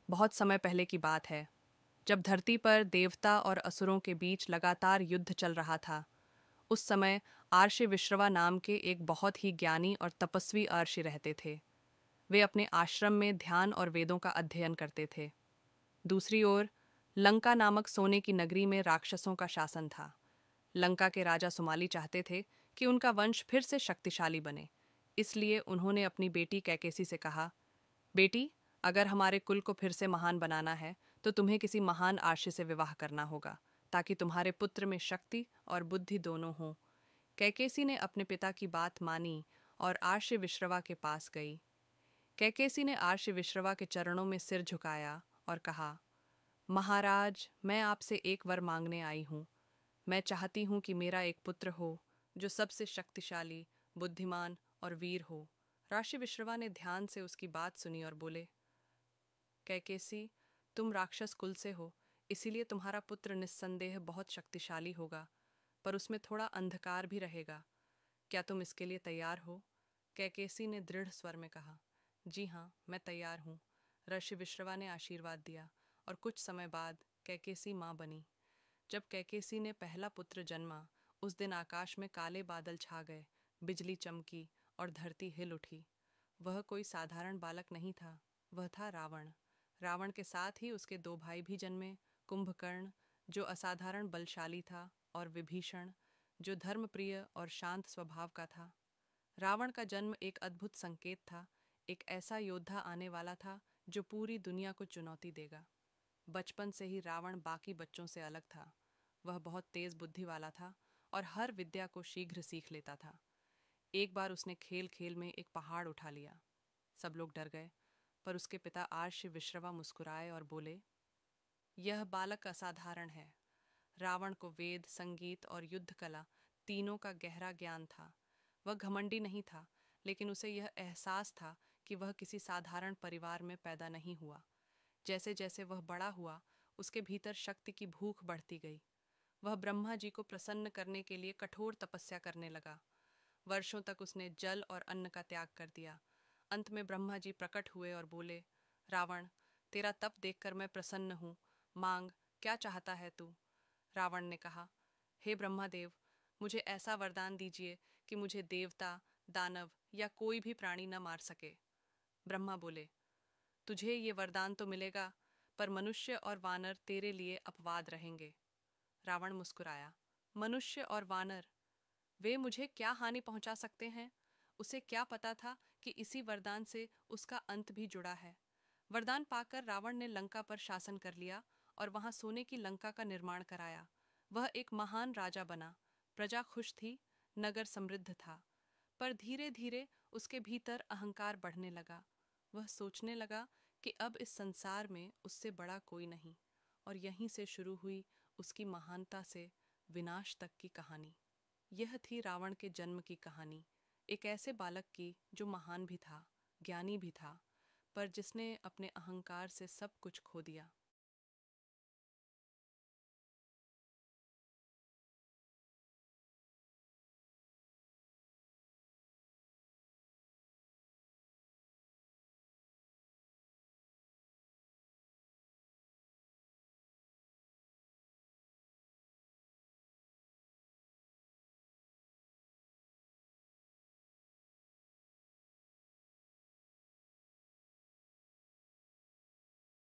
बहुत समय पहले की बात है, जब धरती पर देवता और असुरों के बीच लगातार युद्ध चल रहा था। उस समय आर्षि विश्रवा नाम के एक बहुत ही ज्ञानी और तपस्वी आर्षि रहते थे। वे अपने आश्रम में ध्यान और वेदों का अध्ययन करते थे। दूसरी ओर लंका नामक सोने की नगरी में राक्षसों का शासन था। लंका के राजा सुमाली चाहते थे कि उनका वंश फिर से शक्तिशाली बने। इसलिए उन्होंने अपनी बेटी कैकेसी से कहा, बेटी, अगर हमारे कुल को फिर से महान बनाना है तो तुम्हें किसी महान आर्षि से विवाह करना होगा, ताकि तुम्हारे पुत्र में शक्ति और बुद्धि दोनों हों। कैकेसी ने अपने पिता की बात मानी और आर्षि विश्रवा के पास गई। कैकेसी ने आर्षि विश्रवा के चरणों में सिर झुकाया और कहा, महाराज, मैं आपसे एक वर मांगने आई हूँ। मैं चाहती हूँ कि मेरा एक पुत्र हो जो सबसे शक्तिशाली, बुद्धिमान और वीर हो। ऋषि विश्रवा ने ध्यान से उसकी बात सुनी और बोले, कैकेसी, तुम राक्षस कुल से हो, इसीलिए तुम्हारा पुत्र निस्संदेह बहुत शक्तिशाली होगा, पर उसमें थोड़ा अंधकार भी रहेगा। क्या तुम इसके लिए तैयार हो? कैकेसी ने दृढ़ स्वर में कहा, जी हाँ, मैं तैयार हूँ। ऋषि विश्रवा ने आशीर्वाद दिया और कुछ समय बाद कैकेसी माँ बनी। जब कैकेसी ने पहला पुत्र जन्मा, उस दिन आकाश में काले बादल छा गए, बिजली चमकी और धरती हिल उठी। वह कोई साधारण बालक नहीं था, वह था रावण। रावण के साथ ही उसके दो भाई भी जन्मे, कुंभकर्ण, जो असाधारण बलशाली था, और विभीषण, जो धर्मप्रिय और शांत स्वभाव का था। रावण का जन्म एक अद्भुत संकेत था। एक ऐसा योद्धा आने वाला था जो पूरी दुनिया को चुनौती देगा। बचपन से ही रावण बाकी बच्चों से अलग था। वह बहुत तेज बुद्धि वाला था और हर विद्या को शीघ्र सीख लेता था। एक बार उसने खेल खेल में एक पहाड़ उठा लिया। सब लोग डर गए, पर उसके पिता आर्ष विश्रवा मुस्कुराए और बोले, यह बालक असाधारण है। रावण को वेद, संगीत और युद्ध कला तीनों का गहरा ज्ञान था। वह घमंडी नहीं था, लेकिन उसे यह एहसास था कि वह किसी साधारण परिवार में पैदा नहीं हुआ। जैसे जैसे वह बड़ा हुआ, उसके भीतर शक्ति की भूख बढ़ती गई। वह ब्रह्मा जी को प्रसन्न करने के लिए कठोर तपस्या करने लगा। वर्षों तक उसने जल और अन्न का त्याग कर दिया। अंत में ब्रह्मा जी प्रकट हुए और बोले, रावण, तेरा तप देखकर मैं प्रसन्न हूँ। मांग, क्या चाहता है तू? रावण ने कहा, हे ब्रह्मादेव, मुझे ऐसा वरदान दीजिए कि मुझे देवता, दानव या कोई भी प्राणी न मार सके। ब्रह्मा बोले, तुझे ये वरदान तो मिलेगा, पर मनुष्य और वानर तेरे लिए अपवाद रहेंगे। रावण मुस्कुराया, मनुष्य और वानर, वे मुझे क्या हानि पहुंचा सकते हैं? उसे क्या पता था कि इसी वरदान से उसका अंत भी जुड़ा है। वरदान पाकर रावण ने लंका पर शासन कर लिया और वहां सोने की लंका का निर्माण कराया। वह एक महान राजा बना। प्रजा खुश थी, नगर समृद्ध था। पर धीरे धीरे उसके भीतर अहंकार बढ़ने लगा। वह सोचने लगा कि अब इस संसार में उससे बड़ा कोई नहीं, और यहीं से शुरू हुई उसकी महानता से विनाश तक की कहानी। यह थी रावण के जन्म की कहानी, एक ऐसे बालक की जो महान भी था, ज्ञानी भी था, पर जिसने अपने अहंकार से सब कुछ खो दिया।